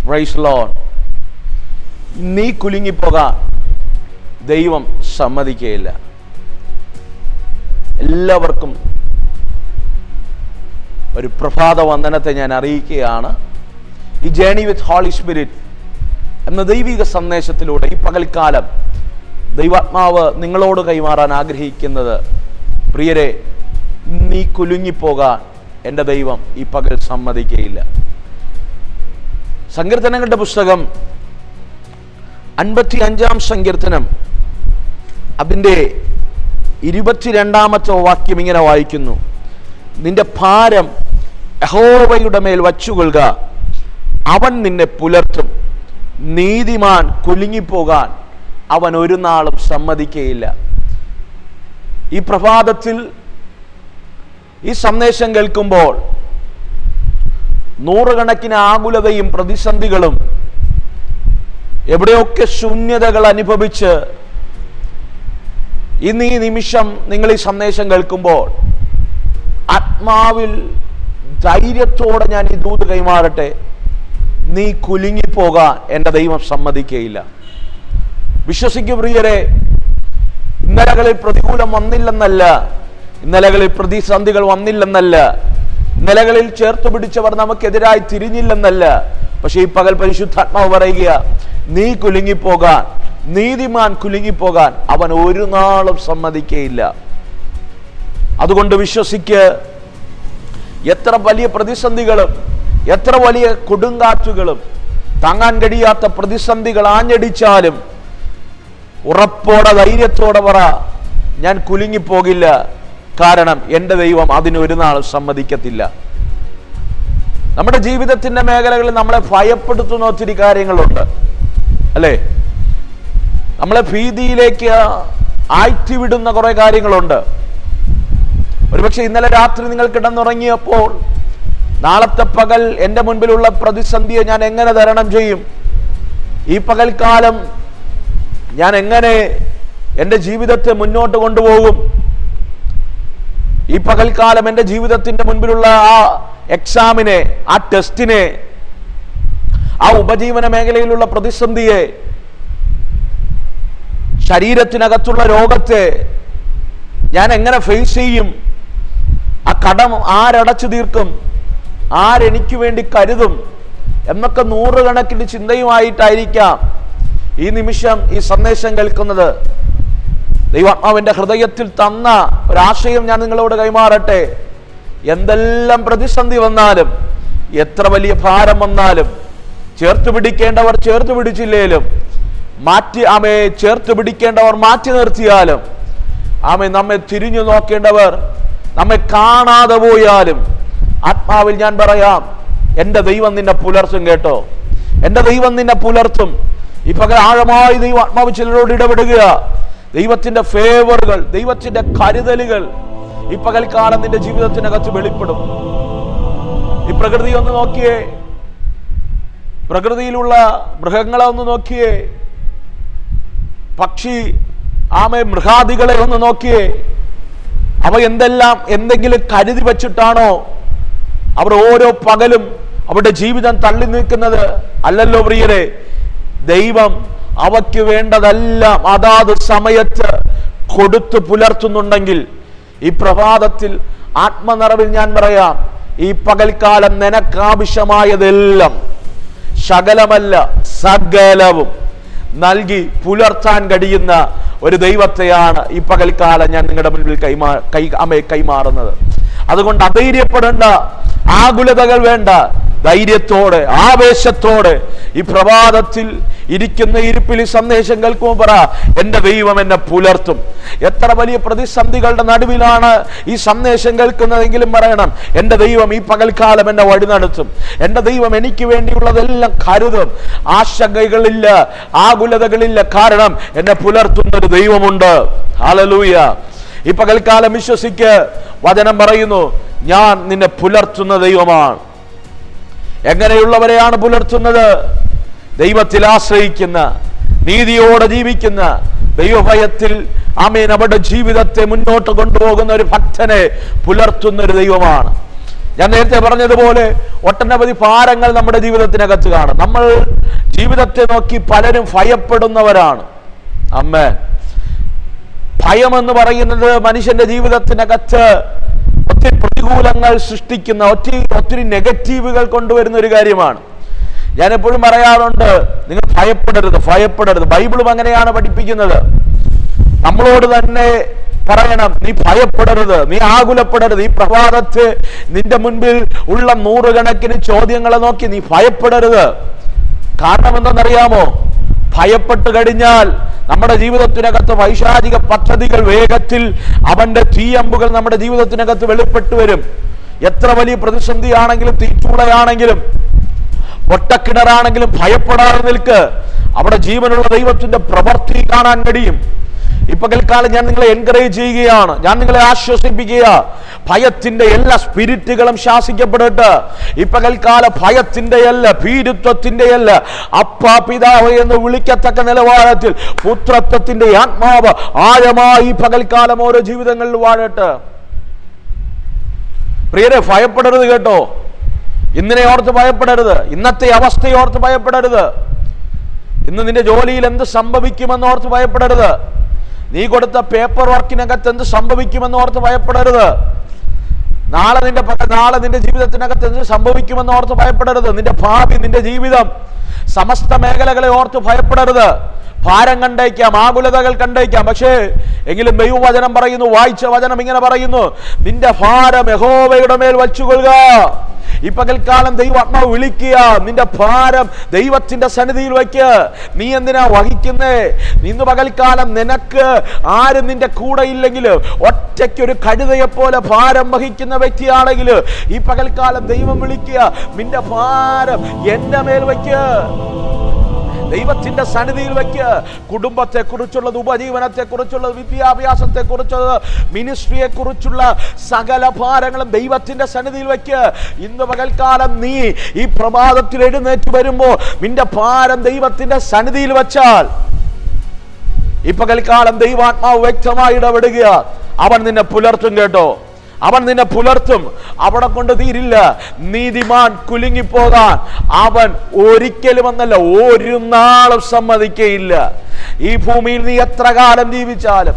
Praise Lord. നീ കുലുങ്ങിപ്പോകാൻ ദൈവം സമ്മതിക്കുകയില്ല. എല്ലാവർക്കും ഒരു പ്രഭാത വന്ദനത്തെ ഞാൻ അറിയിക്കുകയാണ്. ഈ ജേണി വിത്ത് ഹോളി സ്പിരിറ്റ് എന്ന ദൈവിക സന്ദേശത്തിലൂടെ ഈ പകൽക്കാലം ദൈവാത്മാവ് നിങ്ങളോട് കൈമാറാൻ ആഗ്രഹിക്കുന്നത്, പ്രിയരെ, നീ കുലുങ്ങിപ്പോകാൻ എൻ്റെ ദൈവം ഈ പകൽ സമ്മതിക്കുകയില്ല. സങ്കീർത്തനങ്ങളുടെ പുസ്തകം 55-ാം സങ്കീർത്തനം അതിൻ്റെ 22-ാമത്തെ വാക്യം ഇങ്ങനെ വായിക്കുന്നു: നിന്റെ ഭാരം യഹോവയുടെ മേൽ വച്ചുകൊള്ളുക, അവൻ നിന്നെ പുലർത്തും. നീതിമാൻ കുലുങ്ങിപ്പോകാൻ അവൻ ഒരു നാളും സമ്മതിക്കുകയില്ല. ഈ പ്രഭാതത്തിൽ ഈ സന്ദേശം കേൾക്കുമ്പോൾ നൂറുകണക്കിന് ആകുലതയും പ്രതിസന്ധികളും എവിടെയൊക്കെ ശൂന്യതകൾ അനുഭവിച്ച് ഇന്ന് ഈ നിമിഷം നിങ്ങൾ ഈ സന്ദേശം കേൾക്കുമ്പോൾ ആത്മാവിൽ ധൈര്യത്തോടെ ഞാൻ ഈ ദൂത് കൈമാറട്ടെ: നീ കുലുങ്ങിപ്പോകാൻ എൻ്റെ ദൈവം സമ്മതിക്കുകയില്ല. വിശ്വസിക്കൂ പ്രിയരെ, ഇന്നലകളിൽ പ്രതികൂലം വന്നില്ലെന്നല്ല, ഇന്നലകളിൽ പ്രതിസന്ധികൾ വന്നില്ലെന്നല്ല, ഇന്നലകളിൽ ചേർത്ത് പിടിച്ചവർ നമുക്കെതിരായി തിരിഞ്ഞില്ലെന്നല്ല. പക്ഷെ ഈ പകൽ പരിശുദ്ധാത്മാവ് പറയുക, നീ കുലുങ്ങിപ്പോകാൻ, നീതിമാൻ കുലുങ്ങിപ്പോകാൻ അവൻ ഒരു നാളും സമ്മതിക്കുകയില്ല. അതുകൊണ്ട് വിശ്വസിക്ക്. എത്ര വലിയ പ്രതിസന്ധികളും എത്ര വലിയ കൊടുങ്കാറ്റുകളും താങ്ങാൻ കഴിയാത്ത പ്രതിസന്ധികൾ ആഞ്ഞടിച്ചാലും ഉറപ്പോടെ ധൈര്യത്തോടെ പറ, ഞാൻ കുലുങ്ങിപ്പോകില്ല. കാരണം എൻ്റെ ദൈവം അതിന് ഒരു നാളും സമ്മതിക്കത്തില്ല. നമ്മുടെ ജീവിതത്തിന്റെ മേഖലകളിൽ നമ്മളെ ഭയപ്പെടുത്തുന്ന ഒത്തിരി കാര്യങ്ങളുണ്ട്, അല്ലേ? നമ്മളെ ഭീതിയിലേക്ക് ആഴ്ത്തിവിടുന്ന കുറെ കാര്യങ്ങളുണ്ട്. ഒരുപക്ഷെ ഇന്നലെ രാത്രി നിങ്ങൾ കിടന്നുറങ്ങിയപ്പോൾ നാളത്തെ പകൽ എൻ്റെ മുൻപിലുള്ള പ്രതിസന്ധിയെ ഞാൻ എങ്ങനെ തരണം ചെയ്യും, ഈ പകൽക്കാലം ഞാൻ എങ്ങനെ എൻ്റെ ജീവിതത്തെ മുന്നോട്ട് കൊണ്ടുപോകും, ഈ പകൽക്കാലം എൻ്റെ ജീവിതത്തിന്റെ മുൻപിലുള്ള ആ എക്സാമിനെ, ആ ടെസ്റ്റിനെ, ആ ഉപജീവന മേഖലയിലുള്ള പ്രതിസന്ധിയെ, ശരീരത്തിനകത്തുള്ള രോഗത്തെ ഞാൻ എങ്ങനെ ഫേസ് ചെയ്യും, ആ കടം ആരടച്ചു തീർക്കും, ആരെനിക്ക് വേണ്ടി കരുതും എന്നൊക്കെ നൂറുകണക്കിന് ചിന്തയുമായിട്ടായിരിക്കാം ഈ നിമിഷം ഈ സന്ദേശം കേൾക്കുന്നത്. ദൈവാത്മാവിന്റെ ഹൃദയത്തിൽ തന്ന ഒരാശയം ഞാൻ നിങ്ങളോട് കൈമാറട്ടെ. എന്തെല്ലാം പ്രതിസന്ധി വന്നാലും, എത്ര വലിയ ഭാരം വന്നാലും, ചേർത്ത് പിടിക്കേണ്ടവർ ചേർത്ത് പിടിച്ചില്ലേലും, ചേർത്ത് പിടിക്കേണ്ടവർ മാറ്റി നിർത്തിയാലും, നമ്മെ തിരിഞ്ഞു നോക്കേണ്ടവർ നമ്മെ കാണാതെ പോയാലും, ആത്മാവിൽ ഞാൻ പറയാം, എൻ്റെ ദൈവം നിന്നെ പുലർത്തും. കേട്ടോ, എൻ്റെ ദൈവം നിന്നെ പുലർത്തും. ഈ പകൽ ആഴമായി ദൈവം ആത്മാവ് ചിലരോട് ഇടപെടുക. ദൈവത്തിന്റെ ഫേവറുകൾ, ദൈവത്തിന്റെ കരുതലുകൾ ഈ പകൽക്കാലം നിന്റെ ജീവിതത്തിനകത്ത് വെളിപ്പെടും. ഈ പ്രകൃതി ഒന്ന് നോക്കിയേ, പ്രകൃതിയിലുള്ള മൃഗങ്ങളെ ഒന്ന് നോക്കിയേ, പക്ഷി മൃഗാദികളെ ഒന്ന് നോക്കിയേ. അവ എന്തെങ്കിലും കരുതി വച്ചിട്ടാണോ അവർ ഓരോ പകലും അവരുടെ ജീവിതം തള്ളി നീക്കുന്നത്? അല്ലല്ലോ പ്രിയരെ. ദൈവം അവയ്ക്ക് വേണ്ടതെല്ലാം അതാത് സമയത്ത് കൊടുത്തു പുലർത്തുന്നുണ്ടെങ്കിൽ ഈ പ്രഭാതത്തിൽ ആത്മനിറവിൽ ഞാൻ പറയാം, ഈ പകൽക്കാലം നിനക്കാവശ്യമായതെല്ലാം, ശകലമല്ല സകലവും നൽകി പുലർത്താൻ കഴിയുന്ന ഒരു ദൈവത്തെയാണ് ഈ പകൽക്കാലം ഞാൻ നിങ്ങളുടെ മുൻപിൽ കൈമാറുന്നത്. അതുകൊണ്ട് അധൈര്യപ്പെടേണ്ട, ആകുലതകൾ വേണ്ട. ധൈര്യത്തോടെ, ആവേശത്തോടെ ഈ പ്രഭാതത്തിൽ ഇരിക്കുന്ന ഇരിപ്പിൽ ഈ സന്ദേശം കേൾക്കുമ്പോൾ പറ, എൻ്റെ ദൈവം എന്നെ പുലർത്തും. എത്ര വലിയ പ്രതിസന്ധികളുടെ നടുവിലാണ് ഈ സന്ദേശം കേൾക്കുന്നതെങ്കിലും പറയണം, എൻ്റെ ദൈവം ഈ പകൽക്കാലം എന്നെ വഴി നടത്തും. എൻ്റെ ദൈവം എനിക്ക് വേണ്ടിയുള്ളതെല്ലാം കരുതും. ആശങ്കകളില്ല, ആകുലതകളില്ല. കാരണം എന്നെ പുലർത്തുന്ന ഒരു ദൈവമുണ്ട്. ഹല്ലേലൂയ. ഈ പകൽക്കാലം വിശ്വസിക്ക്. വചനം പറയുന്നു, ഞാൻ നിന്നെ പുലർത്തുന്ന ദൈവമാണ്. എങ്ങനെയുള്ളവരെയാണ് പുലർത്തുന്നത്? ദൈവത്തിൽ ആശ്രയിക്കുന്ന, നീതിയോടെ ജീവിക്കുന്ന, ദൈവഭയത്തിൽ അവരുടെ ജീവിതത്തെ മുന്നോട്ട് കൊണ്ടുപോകുന്ന ഒരു ഭക്തനെ പുലർത്തുന്ന ഒരു ദൈവമാണ്. ഞാൻ നേരത്തെ പറഞ്ഞതുപോലെ ഒട്ടനവധി ഭാരങ്ങൾ നമ്മുടെ ജീവിതത്തിനകത്ത് കാണും. നമ്മൾ ജീവിതത്തെ നോക്കി പലരും ഭയപ്പെടുന്നവരാണ്. അമ്മേ, ഭയമെന്ന് പറയുന്നത് മനുഷ്യന്റെ ജീവിതത്തിനകത്ത് ഒത്തിരി പ്രതികൂലങ്ങൾ സൃഷ്ടിക്കുന്ന, ഒത്തിരി നെഗറ്റീവുകൾ കൊണ്ടുവരുന്ന ഒരു കാര്യമാണ്. ഞാൻ എപ്പോഴും പറയാറുണ്ട്, നിങ്ങൾ ഭയപ്പെടരുത്. ബൈബിളും അങ്ങനെയാണ് പഠിപ്പിക്കുന്നത്. നമ്മളോട് തന്നെ പറയണം, നീ ഭയപ്പെടരുത്, നീ ആകുലപ്പെടരുത്. ഈ പ്രഭാതത്ത് നിന്റെ മുൻപിൽ ഉള്ള നൂറുകണക്കിന് ചോദ്യങ്ങളെ നോക്കി നീ ഭയപ്പെടരുത്. കാരണം എന്തെന്നറിയാമോ? ഭയപ്പെട്ട് കഴിഞ്ഞാൽ നമ്മുടെ ജീവിതത്തിനകത്ത് വൈശാചിക പദ്ധതികൾ വേഗത്തിൽ അവന്റെ തീയമ്പുകൾ നമ്മുടെ ജീവിതത്തിനകത്ത് വെളിപ്പെട്ടു വരും. എത്ര വലിയ പ്രതിസന്ധിയാണെങ്കിലും, തീച്ചൂളയാണെങ്കിലും, പൊട്ടക്കിണറാണെങ്കിലും ഭയപ്പെടാതെ നിൽക്ക്. അവിടെ ജീവനുള്ള ദൈവത്തിന്റെ പ്രവൃത്തി കാണാൻ കഴിയും. ഈ പകൽക്കാലം ഞാൻ നിങ്ങളെ എൻകറേജ് ചെയ്യുകയാണ്, ഞാൻ നിങ്ങളെ ആശ്വസിപ്പിക്കുക. ഭയത്തിന്റെ എല്ലാ സ്പിരിറ്റുകളും ശാസിക്കപ്പെടട്ടെ. ഈ പകൽക്കാല ഭയത്തിന്റെ അല്ല, ഭീരുത്വത്തിന്റെ അല്ല, അപ്പാ പിതാവ് എന്ന് വിളിക്കത്തക്ക നിലവാരത്തിൽ പുത്രത്വത്തിന്റെ ആത്മാവ് ആഴമായി ഈ പകൽക്കാലം ഓരോ ജീവിതങ്ങളിൽ വാഴട്ടെ. പ്രിയരെ, ഭയപ്പെടരുത് കേട്ടോ. ഇന്നിനെ ഓർത്ത് ഭയപ്പെടരുത്, ഇന്നത്തെ അവസ്ഥയെ ഓർത്ത് ഭയപ്പെടരുത്, ഇന്ന് നിന്റെ ജോലിയിൽ എന്ത് സംഭവിക്കുമെന്ന് ഓർത്ത് ഭയപ്പെടരുത്, നീ കൊടുത്ത പേപ്പർ വർക്കിനകത്ത് എന്ത് സംഭവിക്കുമെന്ന് ഓർത്ത് ഭയപ്പെടരുത്, നാളെ നിന്റെ ജീവിതത്തിനകത്ത് എന്ത് സംഭവിക്കുമെന്ന് ഓർത്ത് ഭയപ്പെടരുത്, നിന്റെ ഭാവി, നിന്റെ ജീവിതം, സമസ്ത മേഖലകളെ ഓർത്ത് ഭയപ്പെടരുത്. ഭാരം കണ്ടേക്കാം, ആകുലതകൾ കണ്ടേക്കാം, പക്ഷേ എങ്കിലും ദൈവവചനം പറയുന്നു, വായിച്ച വചനം ഇങ്ങനെ പറയുന്നു, നിന്റെ ഭാരം യഹോവയുടെ മേൽ വച്ചുകൊള്ളുക. ഈ പകൽക്കാലം ദൈവാത്മാവ് വിളിക്കുക, നിന്റെ ഭാരം ദൈവത്തിന്റെ സന്നിധിയിൽ വയ്ക്ക്. നീ എന്തിനാ വഹിക്കുന്നേ? ഇന്ന് പകൽക്കാലം നിനക്ക് ആരും നിന്റെ കൂടെ ഇല്ലെങ്കിൽ, ഒറ്റയ്ക്കൊരു കഴുതയെ പോലെ ഭാരം വഹിക്കുന്ന വ്യക്തിയാണെങ്കിൽ ഈ പകൽക്കാലം ദൈവം വിളിക്കുക, നിന്റെ ഭാരം എന്റെ മേൽ വയ്ക്ക്, ദൈവത്തിന്റെ സന്നിധിയിൽ വയ്ക്ക്. കുടുംബത്തെ കുറിച്ചുള്ളത്, ഉപജീവനത്തെ കുറിച്ചുള്ളത്, വിദ്യാഭ്യാസത്തെ കുറിച്ചുള്ളത്, മിനിസ്ട്രിയെ കുറിച്ചുള്ള സകല ഭാരങ്ങളും ദൈവത്തിന്റെ സന്നിധിയിൽ വയ്ക്ക്. ഇന്ന് പകൽക്കാലം നീ ഈ പ്രഭാതത്തിൽ എഴുന്നേറ്റ് വരുമ്പോൾ നിന്റെ ഭാരം ദൈവത്തിന്റെ സന്നിധിയിൽ വച്ചാൽ ഈ പകൽക്കാലം ദൈവാത്മാവ് വ്യക്തമായി ഇടപെടുക. അവൻ നിന്നെ പുലർത്തും കേട്ടോ, അവൻ നിന്നെ പുലർത്തും. അവിടെ കൊണ്ട് തീരില്ല. നീതിമാൻ കുലുങ്ങിപ്പോകാൻ അവൻ ഒരിക്കലും എന്നല്ല, ഒരു നാളും സമ്മതിക്കയില്ല. ഈ ഭൂമിയിൽ നീ എത്ര കാലം ജീവിച്ചാലും,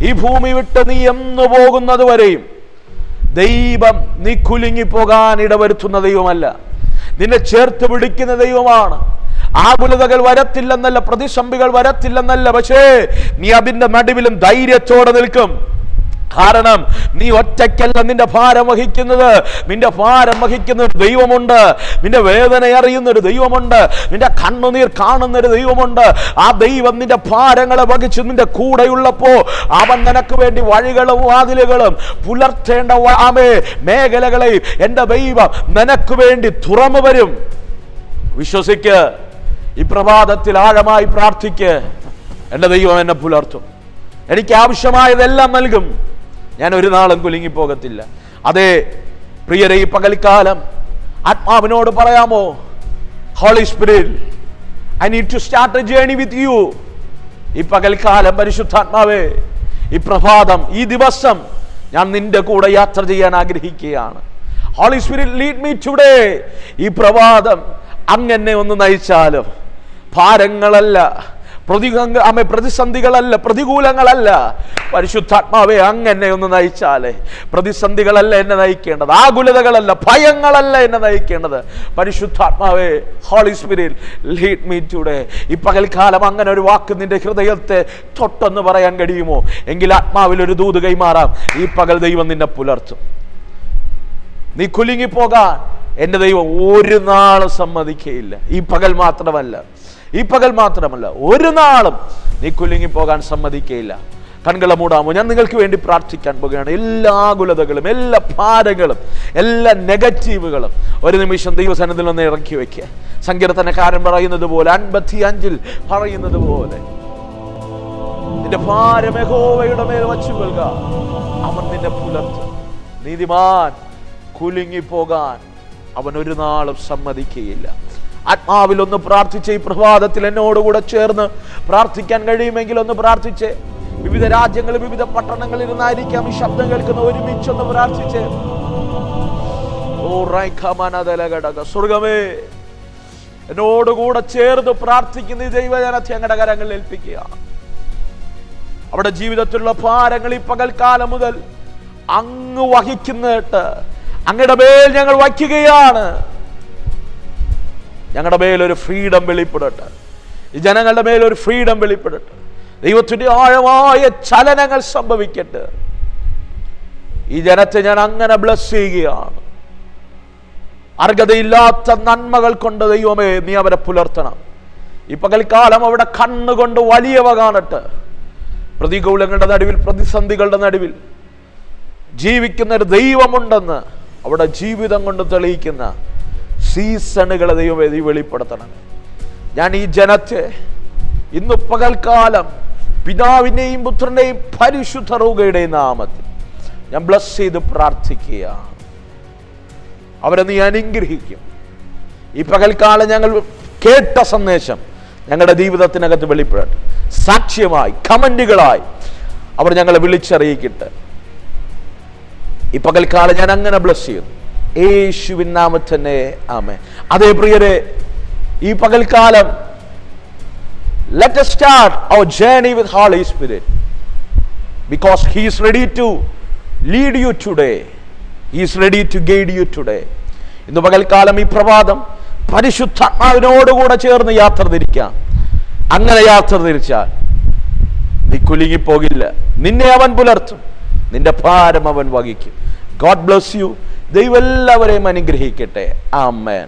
ഈ ഭൂമി വിട്ട് നീ എന്ന് പോകുന്നത് വരെയും ദൈവം നീ കുലുങ്ങിപ്പോകാൻ ഇടവരുത്തുന്ന ദൈവമല്ല, നിന്നെ ചേർത്ത് പിടിക്കുന്ന ദൈവമാണ്. ആകുലതകൾ വരത്തില്ലെന്നല്ല, പ്രതിസന്ധികൾ വരത്തില്ലെന്നല്ല, പക്ഷേ നീ അതിന്റെ നടുവിലും ധൈര്യത്തോടെ നിൽക്കും. കാരണം നീ ഒറ്റയ്ക്കല്ല നിന്റെ ഭാരം വഹിക്കുന്നത്, നിന്റെ ഭാരം വഹിക്കുന്ന ഒരു ദൈവമുണ്ട്, നിന്റെ വേദന അറിയുന്ന ഒരു ദൈവമുണ്ട്, നിന്റെ കണ്ണുനീർ കാണുന്ന ഒരു ദൈവമുണ്ട്. ആ ദൈവം നിന്റെ ഭാരങ്ങളെ വഹിച്ച് നിന്റെ കൂടെയുള്ളപ്പോ അവൻ നിനക്ക് വേണ്ടി വഴികളും വാതിലുകളും പുലർത്തേണ്ട മേഖലകളെയും എന്റെ ദൈവം നിനക്ക് വേണ്ടി തുറന്നു വരും. വിശ്വസിക്ക്, ഈ പ്രഭാതത്തിൽ ആഴമായി പ്രാർത്ഥിക്ക്, എന്റെ ദൈവം എന്നെ പുലർത്തും, എനിക്ക് ആവശ്യമായതെല്ലാം നൽകും, ഞാൻ ഒരു നാളും കുലുങ്ങിപ്പോകത്തില്ല. അതേ പ്രിയരെ, ഈ പകൽക്കാലം ആത്മാവിനോട് പറയാമോ, Holy Spirit, I need to start a journey with you. ഈ പകൽക്കാലം പരിശുദ്ധാത്മാവേ, ഈ പ്രഭാതം, ഈ ദിവസം ഞാൻ നിന്റെ കൂടെ യാത്ര ചെയ്യാൻ ആഗ്രഹിക്കുകയാണ്. Holy Spirit, lead me today. ഈ പ്രഭാതം അങ്ങനെ ഒന്ന് നയിച്ചാലും, ഭാരങ്ങളല്ല, പ്രതിസന്ധികളല്ല, പ്രതികൂലങ്ങളല്ല, പരിശുദ്ധാത്മാവേ അങ്ങനെ ഒന്ന് നയിച്ചാലേ. പ്രതിസന്ധികളല്ല എന്നെ നയിക്കേണ്ടത്, ആകുലതകളല്ല, ഭയങ്ങളല്ല എന്നെ നയിക്കേണ്ടത്. പരിശുദ്ധാത്മാവേ, Holy Spirit, lead me today. ഈ പകൽക്കാലം അങ്ങനെ ഒരു വാക്ക് നിന്റെ ഹൃദയത്തെ തൊട്ടെന്ന് പറയാൻ കഴിയുമോ? എങ്കിൽ ആത്മാവിൽ ഒരു ദൂത് കൈമാറാം. ഈ പകൽ ദൈവം നിന്നെ പുലർത്തും. നീ കുലുങ്ങിപ്പോകാൻ എന്റെ ദൈവം ഒരു നാളും സമ്മതിക്കയില്ല. ഈ പകൽ മാത്രമല്ല, ഒരു നാളും നീ കുലുങ്ങിപ്പോകാൻ സമ്മതിക്കയില്ല. കൺകളെ മൂടാമോ? ഞാൻ നിങ്ങൾക്ക് വേണ്ടി പ്രാർത്ഥിക്കാൻ പോകുകയാണ്. എല്ലാ ആകുലതകളും, എല്ലാ ഭാരങ്ങളും, എല്ലാ നെഗറ്റീവുകളും ഒരു നിമിഷം ദൈവസന്നിധിയിൽ ഒന്ന് ഇറക്കി വയ്ക്കുക. സങ്കീർത്തനക്കാരൻ പറയുന്നത് പോലെ, 55 പറയുന്നത് പോലെ, നിന്റെ ഭാരം യഹോവയുടെ മേൽ വച്ചുകൊള്ളുക, അവൻ നിന്നെ പുലർത്തും. നീതിമാൻ കുലുങ്ങിപ്പോകാൻ അവൻ ഒരു നാളും സമ്മതിക്കുകയില്ല. ആത്മാവിൽ ഒന്ന് പ്രാർത്ഥിച്ച് ഈ പ്രഭാതത്തിൽ എന്നോടുകൂടെ ചേർന്ന് പ്രാർത്ഥിക്കാൻ കഴിയുമെങ്കിൽ ഒന്ന് പ്രാർത്ഥിച്ച്. വിവിധ രാജ്യങ്ങളിൽ, വിവിധ പട്ടണങ്ങളിൽ ഇരുന്നായിരിക്കാം ഈ ശബ്ദം കേൾക്കുന്ന, ഒരുമിച്ചൊന്ന് പ്രാർത്ഥിച്ച്. ഓ റൈഖമനദലഘടക സ്വർഗമേ, എന്നോടുകൂടെ ചേർന്ന് പ്രാർത്ഥിക്കുന്ന ഈ ദൈവജനത്തെ അങ്ങയുടെ കരങ്ങളിൽ ഏൽപ്പിക്കുക. അവിടെ ജീവിതത്തിലുള്ള ഭാരങ്ങൾ ഈ പകൽക്കാലം മുതൽ അങ്ങ് വഹിക്കുന്നിട്ട് അങ്ങയുടെ മേൽ ഞങ്ങൾ വയ്ക്കുകയാണ്. ഞങ്ങളുടെ മേലൊരു ഫ്രീഡം വെളിപ്പെടട്ടെ. ഈ ജനങ്ങളുടെ മേലൊരു ഫ്രീഡം വെളിപ്പെടട്ടെ. ദൈവത്തിന്റെ ആഴമായ ചലനങ്ങൾ സംഭവിക്കട്ടെ. ഈ ജനത്തെ ഞാൻ അങ്ങനെ ബ്ലസ് ചെയ്യുകയാണ്. അർഹതയില്ലാത്ത നന്മകൾ കൊണ്ട് ദൈവമേ നീ അവരെ പുലർത്തണം. ഈ പകൽക്കാലം അവിടെ കണ്ണുകൊണ്ട് വലിയവ കാണട്ടെ. പ്രതികൂലങ്ങളുടെ നടുവിൽ, പ്രതിസന്ധികളുടെ നടുവിൽ ജീവിക്കുന്ന ഒരു ദൈവമുണ്ടെന്ന് അവിടെ ജീവിതം കൊണ്ട് തെളിയിക്കുന്ന സീസണുകളെ ദൈവമേ നീ വെളിപ്പെടുത്തണം. ഞാൻ ഈ ജനത്തെ ഇന്ന് പകൽക്കാലം പിതാവിൻ്റെയും പുത്രൻ്റെയും പരിശുദ്ധ റൂഹയുടെയും നാമത്തിൽ ഞാൻ ബ്ലസ് ചെയ്ത് പ്രാർത്ഥിക്കുകയാണ്. അവരെ നീ അനുഗ്രഹിക്കും. ഈ പകൽക്കാലം ഞങ്ങൾ കേട്ട സന്ദേശം ഞങ്ങളുടെ ജീവിതത്തിനകത്ത് വെളിപ്പെടട്ടെ. സാക്ഷ്യമായി, കമന്റുകളായി അവർ ഞങ്ങളെ വിളിച്ചറിയിക്കട്ടെ. ഈ പകൽക്കാലം ഞാൻ അങ്ങനെ ബ്ലസ് ചെയ്യുന്നു, യേശുവിൻ നാമത്തിൽ തന്നെ ആമേൻ. അതേ പ്രിയരെ, ഈ പകൽക്കാലം let us start our journey with Holy Spirit, because he is ready to lead you today. He is ready to guide you today. ഇന്ന് പകൽക്കാലം ഈ പ്രഭാതം പരിശുദ്ധാത്മാവിനോടുകൂടെ ചേർന്ന് യാത്ര തിരിക്കാം. അങ്ങനെ യാത്ര തിരിച്ചാൽ നീ കുലുങ്ങിപ്പോകില്ല. നിന്നെ അവൻ പുലർത്തും, നിന്റെ ഭാരം അവൻ വഹിക്കും. God bless you. ദൈവം എല്ലാവരെയും അനുഗ്രഹിക്കട്ടെ. ആമേൻ.